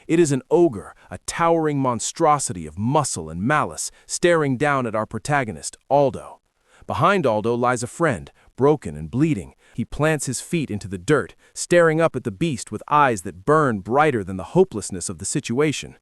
It is an ogre, a towering monstrosity of muscle and malice, staring down at our protagonist, Aldo. Behind Aldo lies a friend, broken and bleeding. He plants his feet into the dirt, staring up at the beast with eyes that burn brighter than the hopelessness of the situation.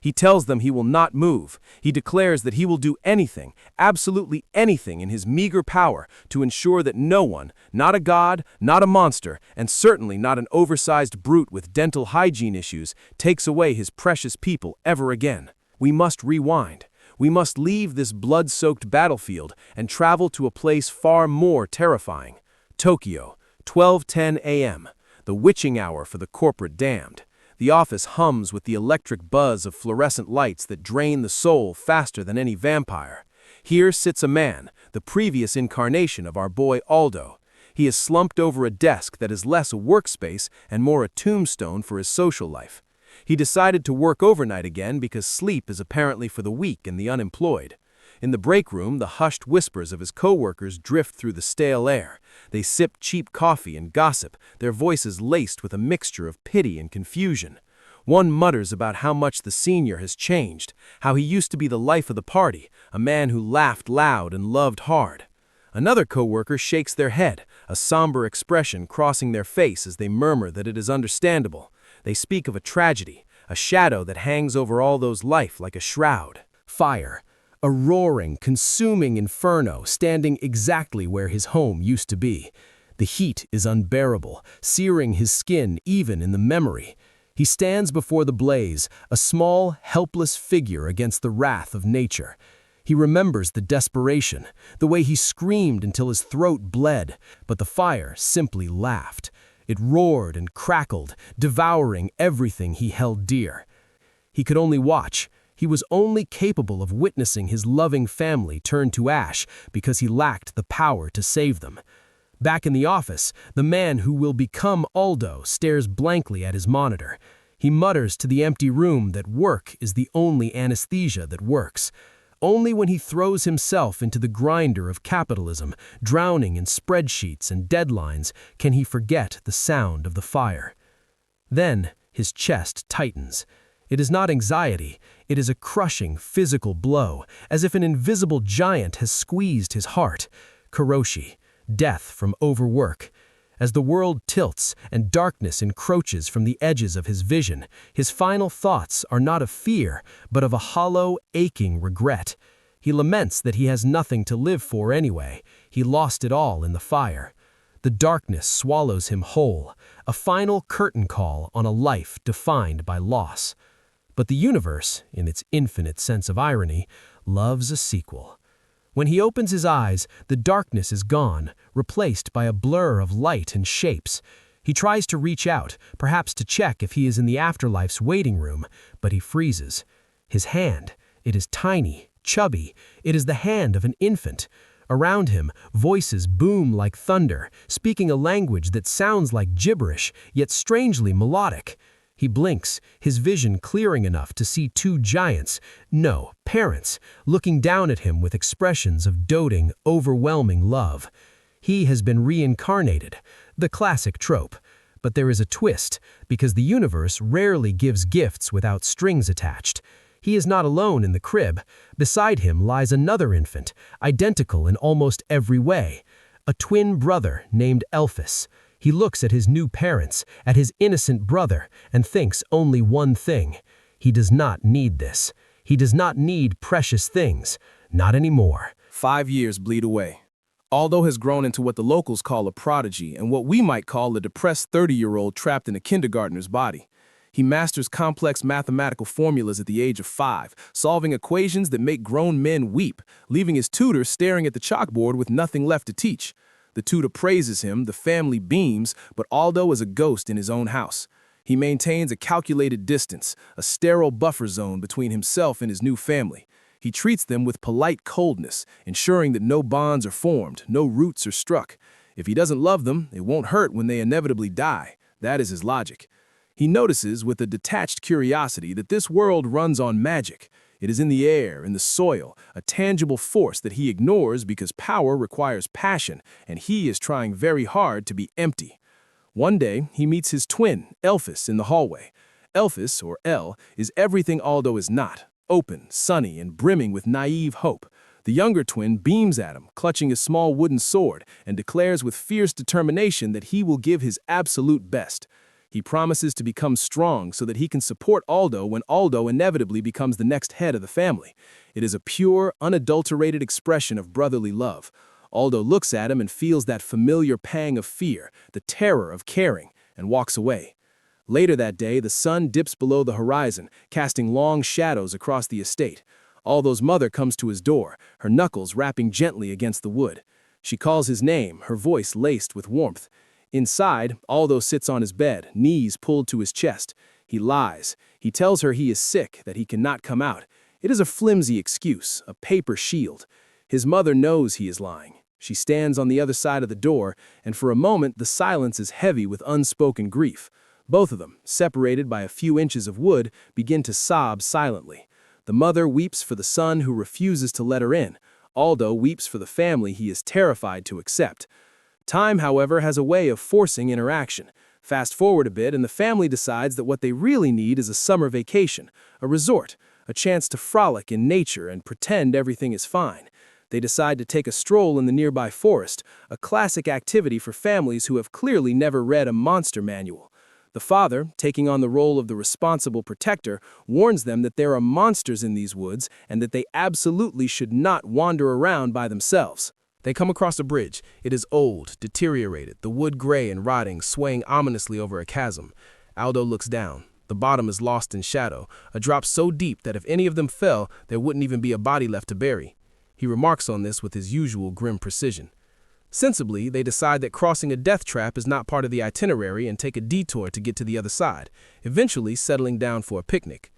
He tells them he will not move. He declares that he will do anything, absolutely anything in his meager power to ensure that no one, not a god, not a monster, and certainly not an oversized brute with dental hygiene issues, takes away his precious people ever again. We must rewind. We must leave this blood-soaked battlefield and travel to a place far more terrifying. Tokyo, 12:10 a.m., the witching hour for the corporate damned. The office hums with the electric buzz of fluorescent lights that drain the soul faster than any vampire. Here sits a man, the previous incarnation of our boy Aldo. He is slumped over a desk that is less a workspace and more a tombstone for his social life. He decided to work overnight again because sleep is apparently for the weak and the unemployed. In the break room, the hushed whispers of his co-workers drift through the stale air. They sip cheap coffee and gossip, their voices laced with a mixture of pity and confusion. One mutters about how much the senior has changed, how he used to be the life of the party, a man who laughed loud and loved hard. Another co-worker shakes their head, a somber expression crossing their face as they murmur that it is understandable. They speak of a tragedy, a shadow that hangs over all those life like a shroud. Fire. A roaring, consuming inferno standing exactly where his home used to be. The heat is unbearable, searing his skin even in the memory. He stands before the blaze, a small, helpless figure against the wrath of nature. He remembers the desperation, the way he screamed until his throat bled, but the fire simply laughed. It roared and crackled, devouring everything he held dear. He could only watch. He was only capable of witnessing his loving family turn to ash because he lacked the power to save them. Back in the office, the man who will become Aldo stares blankly at his monitor. He mutters to the empty room that work is the only anesthesia that works. Only when he throws himself into the grinder of capitalism, drowning in spreadsheets and deadlines, can he forget the sound of the fire. Then his chest tightens. It is not anxiety, it is a crushing physical blow, as if an invisible giant has squeezed his heart. Karoshi, death from overwork. As the world tilts and darkness encroaches from the edges of his vision, his final thoughts are not of fear, but of a hollow, aching regret. He laments that he has nothing to live for anyway. He lost it all in the fire. The darkness swallows him whole, a final curtain call on a life defined by loss. But the universe, in its infinite sense of irony, loves a sequel. When he opens his eyes, the darkness is gone, replaced by a blur of light and shapes. He tries to reach out, perhaps to check if he is in the afterlife's waiting room, but he freezes. His hand, it is tiny, chubby, it is the hand of an infant. Around him, voices boom like thunder, speaking a language that sounds like gibberish, yet strangely melodic. He blinks, his vision clearing enough to see two giants, no, parents, looking down at him with expressions of doting, overwhelming love. He has been reincarnated, the classic trope. But there is a twist, because the universe rarely gives gifts without strings attached. He is not alone in the crib. Beside him lies another infant, identical in almost every way. A twin brother named Elphys. He looks at his new parents, at his innocent brother, and thinks only one thing. He does not need this. He does not need precious things. Not anymore. 5 years bleed away. Aldo has grown into what the locals call a prodigy and what we might call a depressed 30-year-old trapped in a kindergartner's body. He masters complex mathematical formulas at the age of 5, solving equations that make grown men weep, leaving his tutor staring at the chalkboard with nothing left to teach. The tutor praises him, the family beams, but Aldo is a ghost in his own house. He maintains a calculated distance, a sterile buffer zone between himself and his new family. He treats them with polite coldness, ensuring that no bonds are formed, no roots are struck. If he doesn't love them, it won't hurt when they inevitably die. That is his logic. He notices with a detached curiosity that this world runs on magic. It is in the air, in the soil, a tangible force that he ignores because power requires passion, and he is trying very hard to be empty. One day, he meets his twin, Elphys, in the hallway. Elphys, or El, is everything Aldo is not, open, sunny, and brimming with naive hope. The younger twin beams at him, clutching his small wooden sword, and declares with fierce determination that he will give his absolute best. He promises to become strong so that he can support Aldo when Aldo inevitably becomes the next head of the family. It is a pure, unadulterated expression of brotherly love. Aldo looks at him and feels that familiar pang of fear, the terror of caring, and walks away. Later that day, the sun dips below the horizon, casting long shadows across the estate. Aldo's mother comes to his door, her knuckles rapping gently against the wood. She calls his name, her voice laced with warmth. Inside, Aldo sits on his bed, knees pulled to his chest. He lies. He tells her he is sick, that he cannot come out. It is a flimsy excuse, a paper shield. His mother knows he is lying. She stands on the other side of the door, and for a moment the silence is heavy with unspoken grief. Both of them, separated by a few inches of wood, begin to sob silently. The mother weeps for the son who refuses to let her in. Aldo weeps for the family he is terrified to accept. Time, however, has a way of forcing interaction. Fast forward a bit, and the family decides that what they really need is a summer vacation, a resort, a chance to frolic in nature and pretend everything is fine. They decide to take a stroll in the nearby forest, a classic activity for families who have clearly never read a monster manual. The father, taking on the role of the responsible protector, warns them that there are monsters in these woods and that they absolutely should not wander around by themselves. They come across a bridge. It is old, deteriorated, the wood gray and rotting, swaying ominously over a chasm. Aldo looks down. The bottom is lost in shadow, a drop so deep that if any of them fell, there wouldn't even be a body left to bury. He remarks on this with his usual grim precision. Sensibly, they decide that crossing a death trap is not part of the itinerary and take a detour to get to the other side, eventually settling down for a picnic.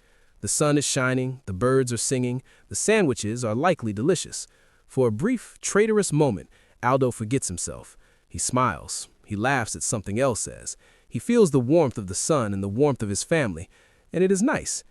The sun is shining, the birds are singing, the sandwiches are likely delicious. For a brief, traitorous moment, Aldo forgets himself. He smiles. He laughs at something El says. He feels the warmth of the sun and the warmth of his family, and it is nice.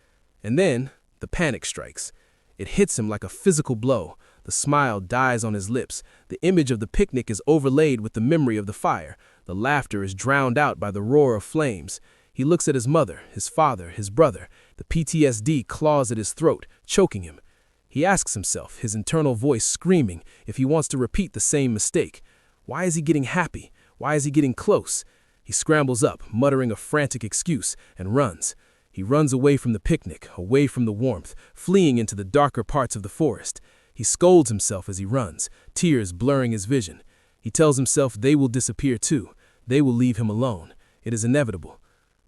And then, the panic strikes. It hits him like a physical blow. The smile dies on his lips. The image of the picnic is overlaid with the memory of the fire. The laughter is drowned out by the roar of flames. He looks at his mother, his father, his brother. The PTSD claws at his throat, choking him. He asks himself, his internal voice screaming, if he wants to repeat the same mistake. Why is he getting happy? Why is he getting close? He scrambles up, muttering a frantic excuse, and runs. He runs away from the picnic, away from the warmth, fleeing into the darker parts of the forest. He scolds himself as he runs, tears blurring his vision. He tells himself they will disappear too. They will leave him alone. It is inevitable.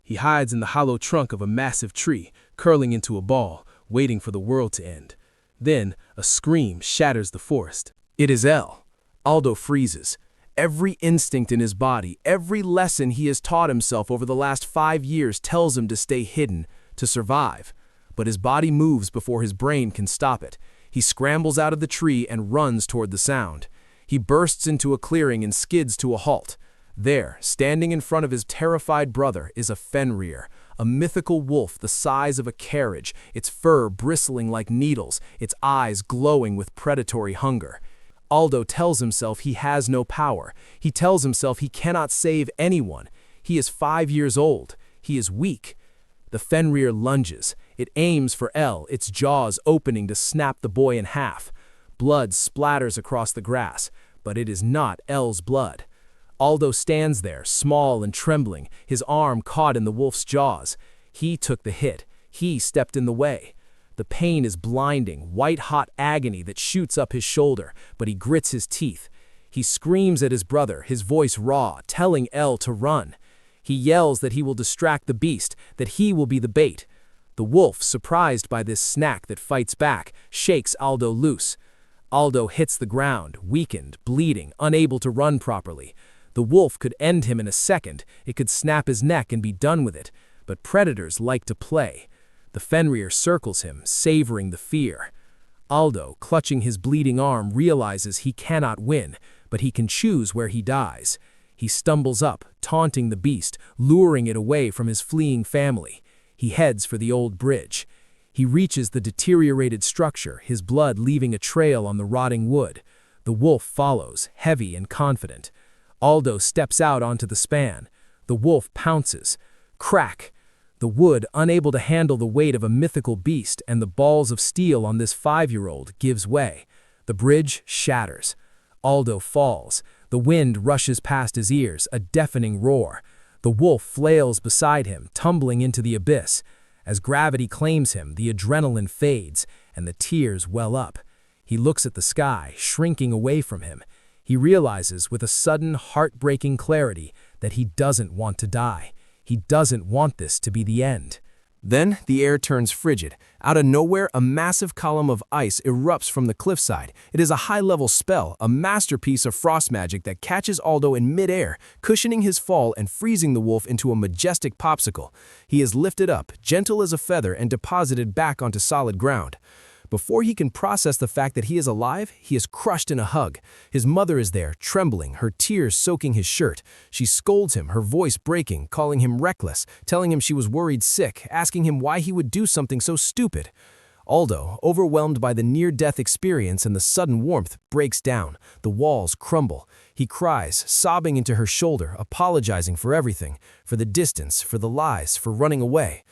He hides in the hollow trunk of a massive tree, curling into a ball, waiting for the world to end. Then, a scream shatters the forest. It is El. Aldo freezes. Every instinct in his body, every lesson he has taught himself over the last 5 years tells him to stay hidden, to survive. But his body moves before his brain can stop it. He scrambles out of the tree and runs toward the sound. He bursts into a clearing and skids to a halt. There, standing in front of his terrified brother, is a fenreer, a mythical wolf the size of a carriage, its fur bristling like needles, its eyes glowing with predatory hunger. Aldo tells himself he has no power. He tells himself he cannot save anyone. He is 5 years old. He is weak. The fenreer lunges. It aims for El, its jaws opening to snap the boy in half. Blood splatters across the grass, but it is not El's blood. Aldo stands there, small and trembling, his arm caught in the wolf's jaws. He took the hit. He stepped in the way. The pain is blinding, white-hot agony that shoots up his shoulder, but he grits his teeth. He screams at his brother, his voice raw, telling El to run. He yells that he will distract the beast, that he will be the bait. The wolf, surprised by this snack that fights back, shakes Aldo loose. Aldo hits the ground, weakened, bleeding, unable to run properly. The wolf could end him in a second. It could snap his neck and be done with it. But predators like to play. The fenreer circles him, savoring the fear. Aldo, clutching his bleeding arm, realizes he cannot win, but he can choose where he dies. He stumbles up, taunting the beast, luring it away from his fleeing family. He heads for the old bridge. He reaches the deteriorated structure, his blood leaving a trail on the rotting wood. The wolf follows, heavy and confident. Aldo steps out onto the span. The wolf pounces. Crack! The wood, unable to handle the weight of a mythical beast and the balls of steel on this 5-year-old, gives way. The bridge shatters. Aldo falls. The wind rushes past his ears, a deafening roar. The wolf flails beside him, tumbling into the abyss. As gravity claims him, the adrenaline fades, and the tears well up. He looks at the sky, shrinking away from him. He realizes with a sudden, heartbreaking clarity that he doesn't want to die. He doesn't want this to be the end. Then the air turns frigid. Out of nowhere, a massive column of ice erupts from the cliffside. It is a high-level spell, a masterpiece of frost magic that catches Aldo in midair, cushioning his fall and freezing the wolf into a majestic popsicle. He is lifted up, gentle as a feather, and deposited back onto solid ground. Before he can process the fact that he is alive, he is crushed in a hug. His mother is there, trembling, her tears soaking his shirt. She scolds him, her voice breaking, calling him reckless, telling him she was worried sick, asking him why he would do something so stupid. Aldo, overwhelmed by the near-death experience and the sudden warmth, breaks down. The walls crumble. He cries, sobbing into her shoulder, apologizing for everything, for the distance, for the lies, for running away.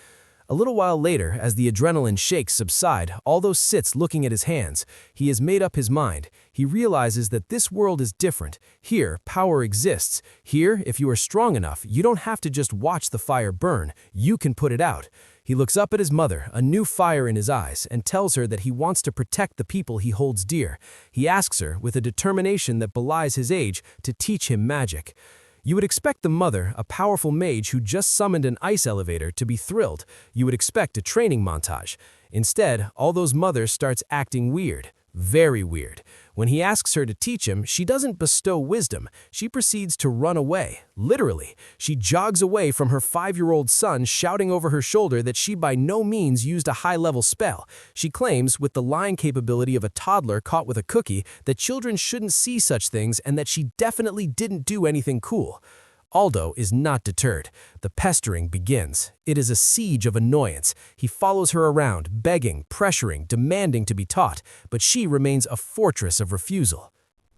A little while later, as the adrenaline shakes subside, Aldo sits looking at his hands. He has made up his mind. He realizes that this world is different. Here, power exists. Here, if you are strong enough, you don't have to just watch the fire burn. You can put it out. He looks up at his mother, a new fire in his eyes, and tells her that he wants to protect the people he holds dear. He asks her, with a determination that belies his age, to teach him magic. You would expect the mother, a powerful mage who just summoned an ice elevator, to be thrilled. You would expect a training montage. Instead, Aldo's mother starts acting weird. Very weird. When he asks her to teach him, she doesn't bestow wisdom. She proceeds to run away. Literally. She jogs away from her 5-year-old son, shouting over her shoulder that she by no means used a high-level spell. She claims, with the lying capability of a toddler caught with a cookie, that children shouldn't see such things and that she definitely didn't do anything cool. Aldo is not deterred. The pestering begins. It is a siege of annoyance. He follows her around, begging, pressuring, demanding to be taught, but she remains a fortress of refusal.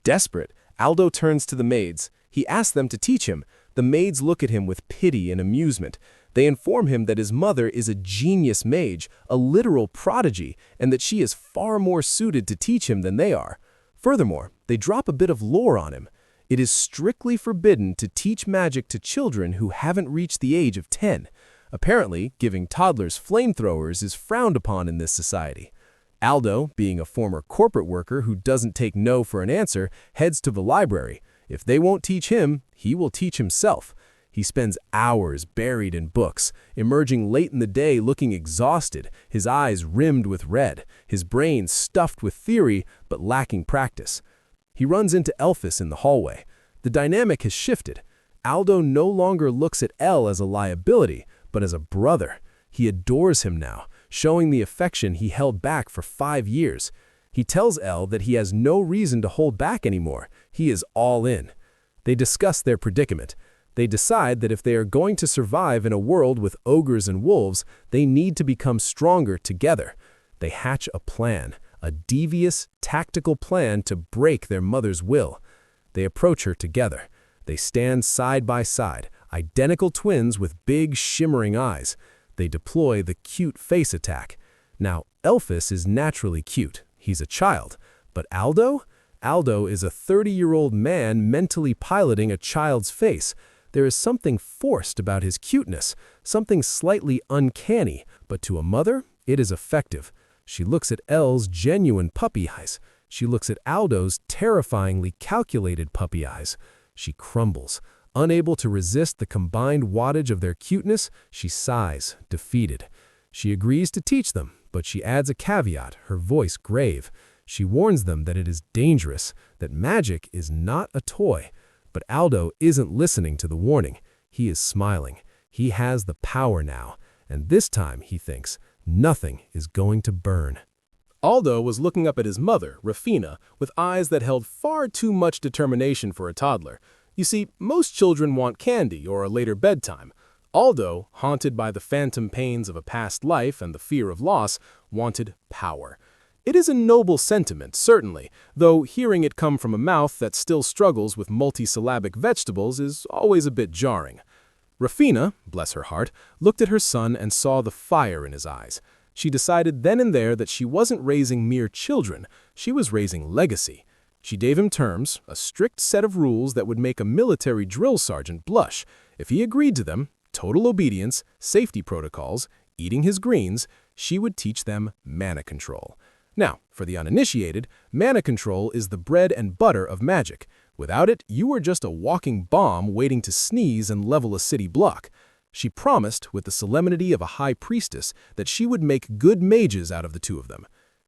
Desperate, Aldo turns to the maids. He asks them to teach him. The maids look at him with pity and amusement. They inform him that his mother is a genius mage, a literal prodigy, and that she is far more suited to teach him than they are. Furthermore, they drop a bit of lore on him. It is strictly forbidden to teach magic to children who haven't reached the age of 10. Apparently, giving toddlers flamethrowers is frowned upon in this society. Aldo, being a former corporate worker who doesn't take no for an answer, heads to the library. If they won't teach him, he will teach himself. He spends hours buried in books, emerging late in the day looking exhausted, his eyes rimmed with red, his brain stuffed with theory but lacking practice. He runs into Elphys in the hallway. The dynamic has shifted. Aldo no longer looks at El as a liability, but as a brother. He adores him now, showing the affection he held back for 5 years. He tells El that he has no reason to hold back anymore. He is all in. They discuss their predicament. They decide that if they are going to survive in a world with ogres and wolves, they need to become stronger together. They hatch a plan. A devious, tactical plan to break their mother's will. They approach her together. They stand side by side, identical twins with big, shimmering eyes. They deploy the cute face attack. Now, Elphys is naturally cute. He's a child. But Aldo? Aldo is a 30-year-old man mentally piloting a child's face. There is something forced about his cuteness, something slightly uncanny, but to a mother, it is effective. She looks at Elle's genuine puppy eyes. She looks at Aldo's terrifyingly calculated puppy eyes. She crumbles. Unable to resist the combined wattage of their cuteness, she sighs, defeated. She agrees to teach them, but she adds a caveat, her voice grave. She warns them that it is dangerous, that magic is not a toy. But Aldo isn't listening to the warning. He is smiling. He has the power now, and this time, he thinks, nothing is going to burn. Aldo was looking up at his mother, Rafina, with eyes that held far too much determination for a toddler. You see, most children want candy or a later bedtime. Aldo, haunted by the phantom pains of a past life and the fear of loss, wanted power. It is a noble sentiment, certainly, though hearing it come from a mouth that still struggles with multisyllabic vegetables is always a bit jarring. Rafina, bless her heart, looked at her son and saw the fire in his eyes. She decided then and there that she wasn't raising mere children, she was raising legacy. She gave him terms, a strict set of rules that would make a military drill sergeant blush. If he agreed to them, total obedience, safety protocols, eating his greens, she would teach them mana control. Now, for the uninitiated, mana control is the bread and butter of magic. Without it, you were just a walking bomb waiting to sneeze and level a city block. She promised, with the solemnity of a high priestess, that she would make good mages out of the two of them.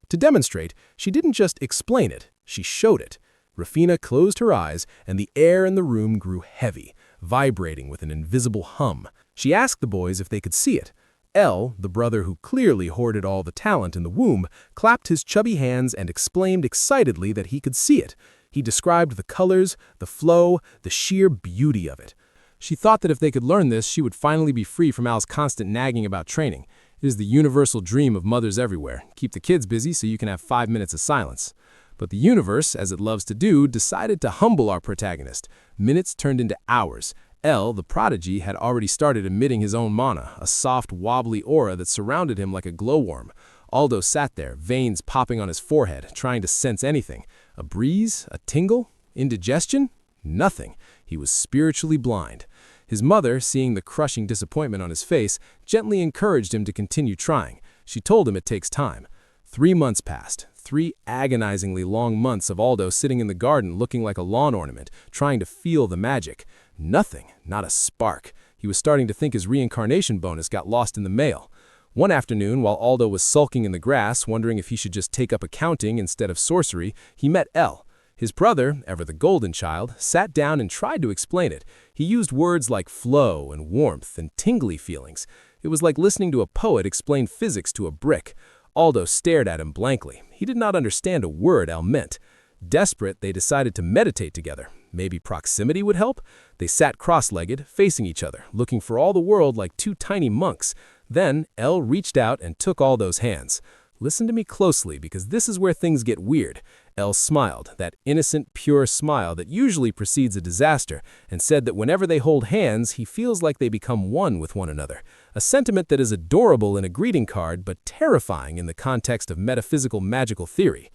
To demonstrate, she didn't just explain it, she showed it. Rafina closed her eyes, and the air in the room grew heavy, vibrating with an invisible hum. She asked the boys if they could see it. El, the brother who clearly hoarded all the talent in the womb, clapped his chubby hands and exclaimed excitedly that he could see it. He described the colors, the flow, the sheer beauty of it. She thought that if they could learn this, she would finally be free from Al's constant nagging about training. It is the universal dream of mothers everywhere. Keep the kids busy so you can have 5 minutes of silence. But the universe, as it loves to do, decided to humble our protagonist. Minutes turned into hours. El, the prodigy, had already started emitting his own mana, a soft, wobbly aura that surrounded him like a glowworm. Aldo sat there, veins popping on his forehead, trying to sense anything. A breeze? A tingle? Indigestion? Nothing. He was spiritually blind. His mother, seeing the crushing disappointment on his face, gently encouraged him to continue trying. She told him it takes time. 3 months passed. 3 agonizingly long months of Aldo sitting in the garden looking like a lawn ornament, trying to feel the magic. Nothing, not a spark. He was starting to think his reincarnation bonus got lost in the mail. One afternoon, while Aldo was sulking in the grass, wondering if he should just take up accounting instead of sorcery, he met El. His brother, ever the golden child, sat down and tried to explain it. He used words like flow and warmth and tingly feelings. It was like listening to a poet explain physics to a brick. Aldo stared at him blankly. He did not understand a word El meant. Desperate, they decided to meditate together. Maybe proximity would help? They sat cross-legged, facing each other, looking for all the world like 2 tiny monks. Then El reached out and took Aldo's hands. Listen to me closely, because this is where things get weird. El smiled, that innocent, pure smile that usually precedes a disaster, and said that whenever they hold hands, he feels like they become one with one another. A sentiment that is adorable in a greeting card, but terrifying in the context of metaphysical magical theory.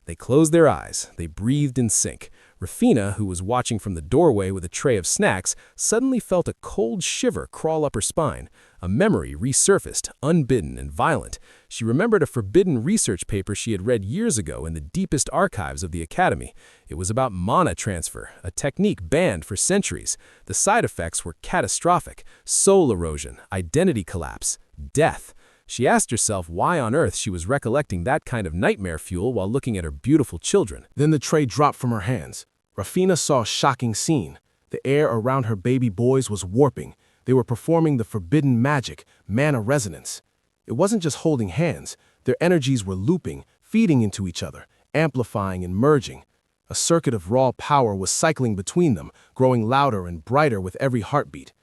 They closed their eyes. They breathed in sync. Rafina, who was watching from the doorway with a tray of snacks, suddenly felt a cold shiver crawl up her spine. A memory resurfaced, unbidden and violent. She remembered a forbidden research paper she had read years ago in the deepest archives of the Academy. It was about mana transfer, a technique banned for centuries. The side effects were catastrophic: soul erosion, identity collapse, death. She asked herself why on earth she was recollecting that kind of nightmare fuel while looking at her beautiful children. Then the tray dropped from her hands. Rafina saw a shocking scene. The air around her baby boys was warping. They were performing the forbidden magic, mana resonance. It wasn't just holding hands. Their energies were looping, feeding into each other, amplifying and merging. A circuit of raw power was cycling between them, growing louder and brighter with every heartbeat.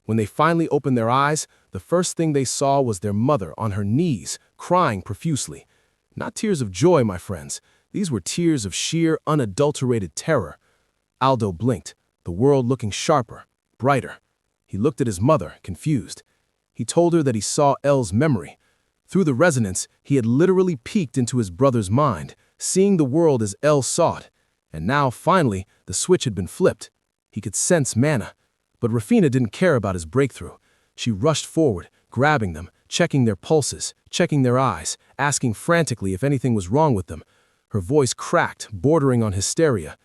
When they finally opened their eyes, the first thing they saw was their mother on her knees, crying profusely. Not tears of joy, my friends. These were tears of sheer, unadulterated terror. Aldo blinked, the world looking sharper, brighter. He looked at his mother, confused. He told her that he saw El's memory. Through the resonance, he had literally peeked into his brother's mind, seeing the world as El saw it. And now, finally, the switch had been flipped. He could sense mana. But Rafina didn't care about his breakthrough. She rushed forward, grabbing them, checking their pulses, checking their eyes, asking frantically if anything was wrong with them. Her voice cracked, bordering on hysteria.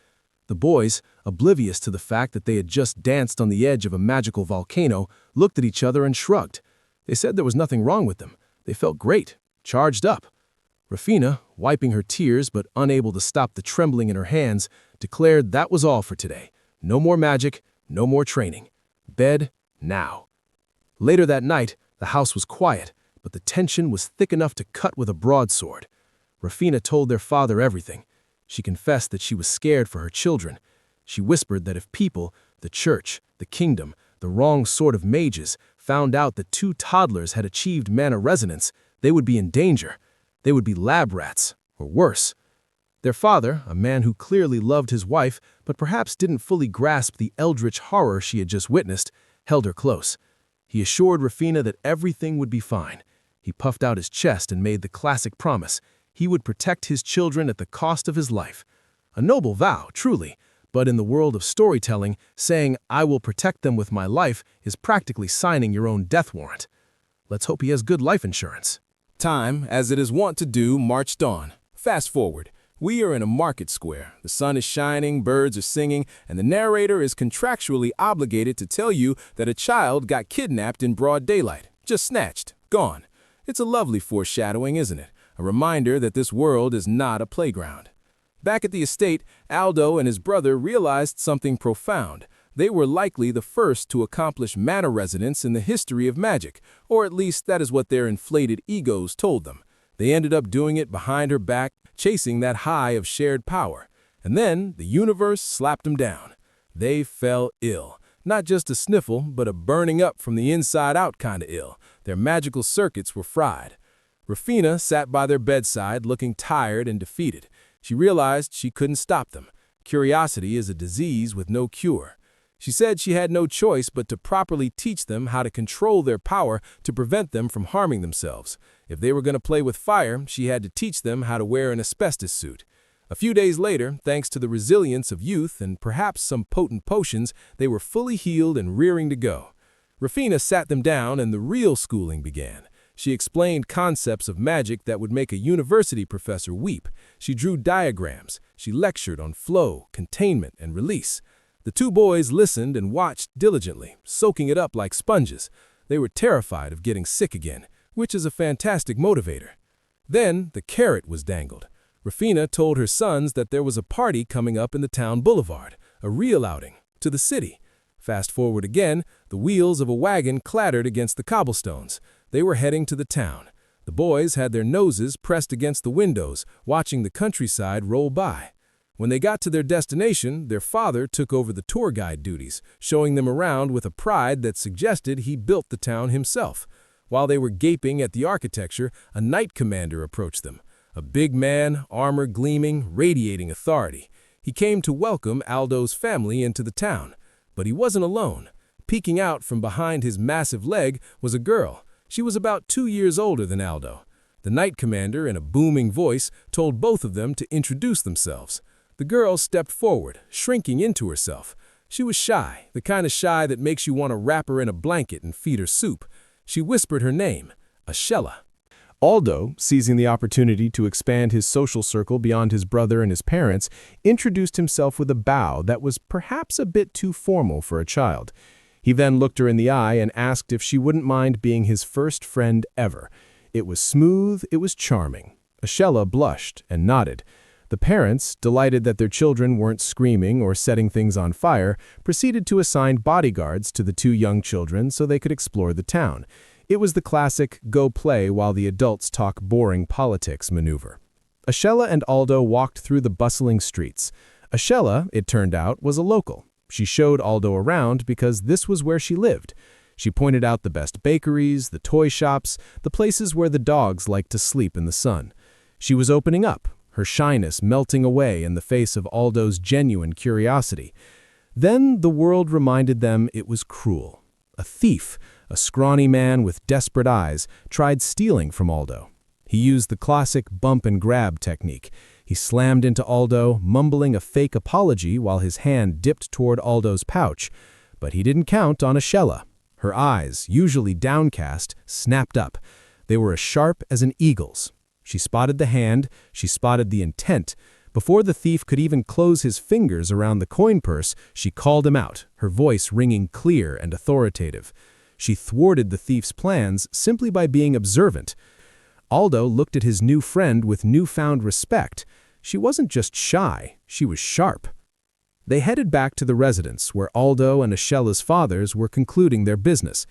The boys, oblivious to the fact that they had just danced on the edge of a magical volcano, looked at each other and shrugged. They said there was nothing wrong with them. They felt great, charged up. Rafina, wiping her tears but unable to stop the trembling in her hands, declared that was all for today. No more magic, no more training. Bed, now. Later that night, the house was quiet, but the tension was thick enough to cut with a broadsword. Rafina told their father everything. She confessed that she was scared for her children. She whispered that if people, the church, the kingdom, the wrong sort of mages, found out that 2 toddlers had achieved mana resonance, they would be in danger. They would be lab rats, or worse. Their father, a man who clearly loved his wife but perhaps didn't fully grasp the eldritch horror she had just witnessed, held her close. He assured Rufina that everything would be fine. He puffed out his chest and made the classic promise. He would protect his children at the cost of his life. A noble vow, truly, but in the world of storytelling, saying, "I will protect them with my life," is practically signing your own death warrant. Let's hope he has good life insurance. Time, as it is wont to do, marched on. Fast forward. We are in a market square. The sun is shining, birds are singing, and the narrator is contractually obligated to tell you that a child got kidnapped in broad daylight. Just snatched. Gone. It's a lovely foreshadowing, isn't it? A reminder that this world is not a playground. Back at the estate, Aldo and his brother realized something profound. They were likely the first to accomplish mana resonance in the history of magic, or at least that is what their inflated egos told them. They ended up doing it behind her back, chasing that high of shared power. And then the universe slapped them down. They fell ill. Not just a sniffle, but a burning up from the inside out kind of ill. Their magical circuits were fried. Rufina sat by their bedside looking tired and defeated. She realized she couldn't stop them. Curiosity is a disease with no cure. She said she had no choice but to properly teach them how to control their power to prevent them from harming themselves. If they were going to play with fire, she had to teach them how to wear an asbestos suit. A few days later, thanks to the resilience of youth and perhaps some potent potions, they were fully healed and rearing to go. Rufina sat them down and the real schooling began. She explained concepts of magic that would make a university professor weep. She drew diagrams. She lectured on flow, containment, and release. The two boys listened and watched diligently, soaking it up like sponges. They were terrified of getting sick again, which is a fantastic motivator. Then the carrot was dangled. Rufina told her sons that there was a party coming up in the town boulevard, a real outing, to the city. Fast forward again, the wheels of a wagon clattered against the cobblestones. They were heading to the town. The boys had their noses pressed against the windows, watching the countryside roll by. When they got to their destination, their father took over the tour guide duties, showing them around with a pride that suggested he built the town himself. While they were gaping at the architecture, a knight commander approached them. A big man, armor gleaming, radiating authority. He came to welcome Aldo's family into the town. But he wasn't alone. Peeking out from behind his massive leg was a girl. She was about 2 years older than Aldo. The knight commander, in a booming voice, told both of them to introduce themselves. The girl stepped forward, shrinking into herself. She was shy, the kind of shy that makes you want to wrap her in a blanket and feed her soup. She whispered her name, Ashella. Aldo, seizing the opportunity to expand his social circle beyond his brother and his parents, introduced himself with a bow that was perhaps a bit too formal for a child. He then looked her in the eye and asked if she wouldn't mind being his first friend ever. It was smooth, it was charming. Ashella blushed and nodded. The parents, delighted that their children weren't screaming or setting things on fire, proceeded to assign bodyguards to the two young children so they could explore the town. It was the classic go play while the adults talk boring politics maneuver. Ashella and Aldo walked through the bustling streets. Ashella, it turned out, was a local. She showed Aldo around because this was where she lived. She pointed out the best bakeries, the toy shops, the places where the dogs liked to sleep in the sun. She was opening up, her shyness melting away in the face of Aldo's genuine curiosity. Then the world reminded them it was cruel. A thief, a scrawny man with desperate eyes, tried stealing from Aldo. He used the classic bump and grab technique. He slammed into Aldo, mumbling a fake apology while his hand dipped toward Aldo's pouch. But he didn't count on Ashella. Her eyes, usually downcast, snapped up. They were as sharp as an eagle's. She spotted the hand, she spotted the intent. Before the thief could even close his fingers around the coin purse, she called him out, her voice ringing clear and authoritative. She thwarted the thief's plans simply by being observant. Aldo looked at his new friend with newfound respect. She wasn't just shy, she was sharp. They headed back to the residence where Aldo and Ashella's fathers were concluding their business.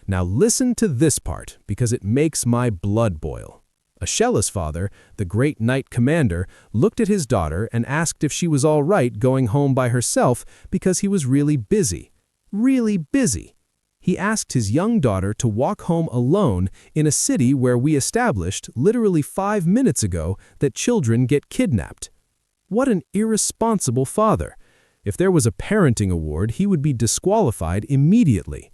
Now listen to this part, because it makes my blood boil. Ashella's father, the great knight commander, looked at his daughter and asked if she was all right going home by herself because he was really busy. Really busy. He asked his young daughter to walk home alone in a city where we established, literally 5 minutes ago, that children get kidnapped. What an irresponsible father. If there was a parenting award, he would be disqualified immediately.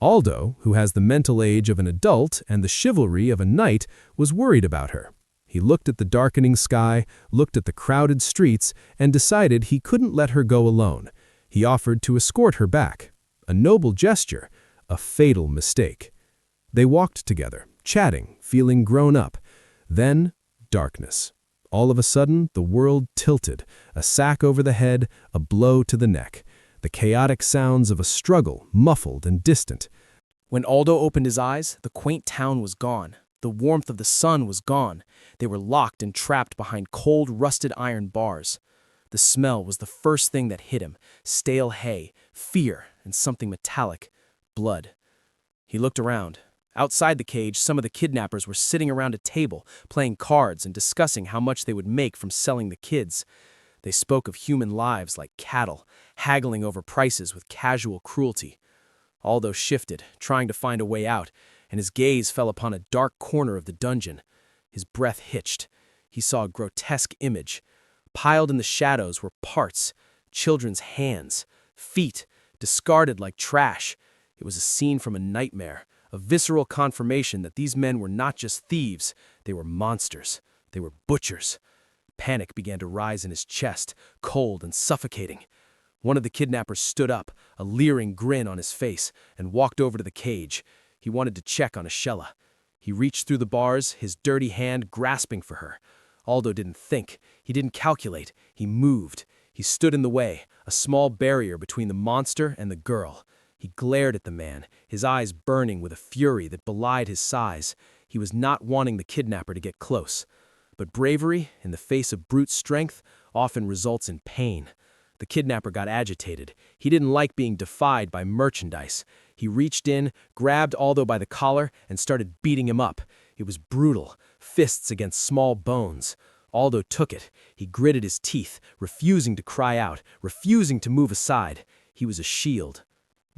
Aldo, who has the mental age of an adult and the chivalry of a knight, was worried about her. He looked at the darkening sky, looked at the crowded streets, and decided he couldn't let her go alone. He offered to escort her back. A noble gesture, a fatal mistake. They walked together, chatting, feeling grown up. Then, darkness. All of a sudden, the world tilted, a sack over the head, a blow to the neck. The chaotic sounds of a struggle, muffled and distant. When Aldo opened his eyes, the quaint town was gone. The warmth of the sun was gone. They were locked and trapped behind cold, rusted iron bars. The smell was the first thing that hit him. Stale hay, fear, and something metallic. Blood. He looked around. Outside the cage, some of the kidnappers were sitting around a table, playing cards and discussing how much they would make from selling the kids. They spoke of human lives like cattle, haggling over prices with casual cruelty. Aldo shifted, trying to find a way out, and his gaze fell upon a dark corner of the dungeon. His breath hitched. He saw a grotesque image. Piled in the shadows were parts, children's hands, feet, discarded like trash. It was a scene from a nightmare, a visceral confirmation that these men were not just thieves, they were monsters. They were butchers. Panic began to rise in his chest, cold and suffocating. One of the kidnappers stood up, a leering grin on his face, and walked over to the cage. He wanted to check on Ashella. He reached through the bars, his dirty hand grasping for her. Aldo didn't think. He didn't calculate. He moved. He stood in the way, a small barrier between the monster and the girl. He glared at the man, his eyes burning with a fury that belied his size. He was not wanting the kidnapper to get close. But bravery, in the face of brute strength, often results in pain. The kidnapper got agitated. He didn't like being defied by merchandise. He reached in, grabbed Aldo by the collar, and started beating him up. It was brutal, fists against small bones. Aldo took it. He gritted his teeth, refusing to cry out, refusing to move aside. He was a shield.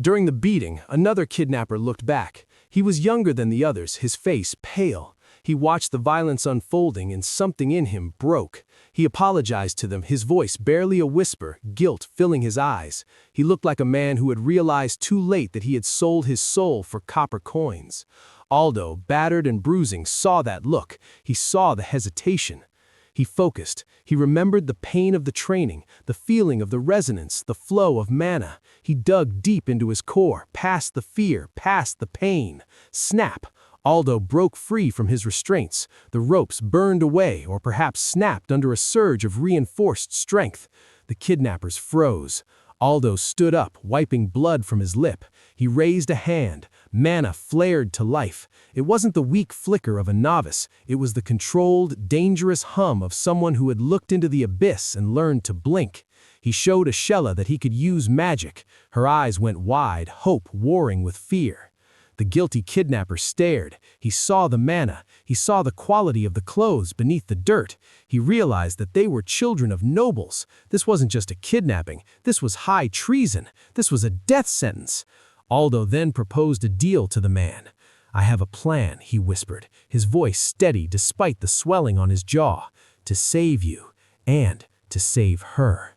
During the beating, another kidnapper looked back. He was younger than the others, his face pale. He watched the violence unfolding and something in him broke. He apologized to them, his voice barely a whisper, guilt filling his eyes. He looked like a man who had realized too late that he had sold his soul for copper coins. Aldo, battered and bruising, saw that look. He saw the hesitation. He focused. He remembered the pain of the training, the feeling of the resonance, the flow of mana. He dug deep into his core, past the fear, past the pain. Snap! Aldo broke free from his restraints. The ropes burned away or perhaps snapped under a surge of reinforced strength. The kidnappers froze. Aldo stood up, wiping blood from his lip. He raised a hand. Mana flared to life. It wasn't the weak flicker of a novice. It was the controlled, dangerous hum of someone who had looked into the abyss and learned to blink. He showed Ashella that he could use magic. Her eyes went wide, hope warring with fear. The guilty kidnapper stared. He saw the mana. He saw the quality of the clothes beneath the dirt. He realized that they were children of nobles. This wasn't just a kidnapping. This was high treason. This was a death sentence. Aldo then proposed a deal to the man. "I have a plan," he whispered, his voice steady despite the swelling on his jaw. "To save you, and to save her."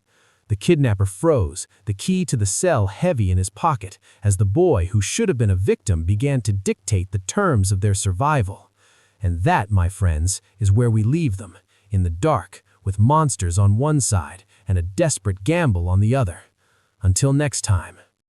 The kidnapper froze, the key to the cell heavy in his pocket, as the boy who should have been a victim began to dictate the terms of their survival. And that, my friends, is where we leave them, in the dark, with monsters on one side and a desperate gamble on the other. Until next time.